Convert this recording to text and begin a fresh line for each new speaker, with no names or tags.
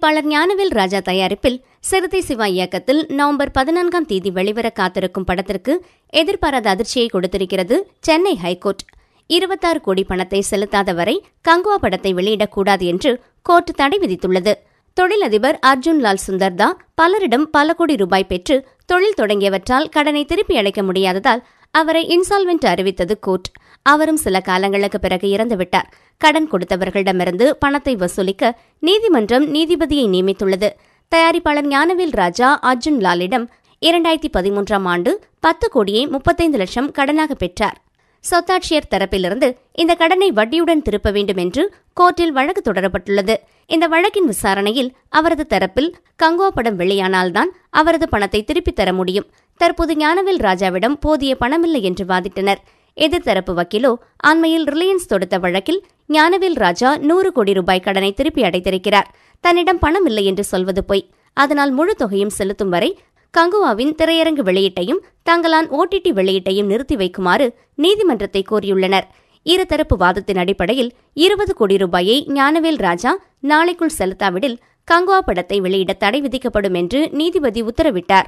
தயாரிப்பாளர் ஞானவேல் ராஜா தயாரிப்பில் சிறுத்தை சிவா இயக்கத்தில் நவம்பர் 14ஆம் தேதி வெளிவர காத்திருக்கும் படத்திற்கு எதிர்பாராத அதிர்ச்சியை கொடுத்திருக்கிறது சென்னை ஹைகோர்ட். 26 கோடி பணத்தை செலுத்தாத வரை கங்குவா படத்தை வெளியிடக்கூடாது என்று கோர்ட் தடை விதித்துள்ளது. தொழிலதிபர் அர்ஜுன் லால் சுந்தர்தா பலரிடம் பல கோடி ரூபாய் பெற்று தொழில் தொடங்கியவற்றால் கடனை திருப்பி அடைக்க முடியாததால் அவரை இன்சால்வென்ட் அறிவித்தது கோர்ட். அவரும் சில காலங்களுக்கு பிறகு இறந்துவிட்டார். கடன் கொடுத்தவர்களிடமிருந்து பணத்தை வசூலிக்க நீதிமன்றம் நீதிபதியை நியமித்துள்ளது. தயாரிப்பாளர் ஞானவேல் ராஜா அர்ஜுன் லாலிடம் 2013ஆம் ஆண்டு 10 கோடியே 35 லட்சம் கடனாக பெற்றார். சொத்தாட்சியர் தரப்பிலிருந்து இந்த கடனை வட்டியுடன் திருப்ப வேண்டும் என்று கோர்ட்டில் வழக்கு தொடரப்பட்டுள்ளது. இந்த வழக்கின் விசாரணையில் அவரது தரப்பில் கங்குவா படம் வெளியானால்தான் அவரது பணத்தை திருப்பித் தர முடியும். தற்போது ஞானவேல் ராஜாவிடம் போதிய பணமில்லை என்று வாதிட்டனர். எதிர்த்தரப்பு வக்கீலோ அண்மையில் ரிலையன்ஸ் தொடுத்த வழக்கில் ஞானவேல் ராஜா 100 கோடி ரூபாய் கடனை திருப்பி அடைத்திருக்கிறார். தன்னிடம் பணம் இல்லை என்று சொல்வது பொய். அதனால் முழு தொகையும் செலுத்தும் வரை கங்குவாவின் திரையரங்கு வெளியீட்டையும் தங்களான் OTT வெளியீட்டையும் நிறுத்தி வைக்குமாறு நீதிமன்றத்தை கோரியுள்ளனர். இருதரப்பு வாதத்தின் அடிப்படையில் 20 கோடி ரூபாயை ஞானவேல் ராஜா நாளைக்குள் செலுத்தாவிடில் கங்குவா படத்தை வெளியிட தடை விதிக்கப்படும் என்று நீதிபதி உத்தரவிட்டார்.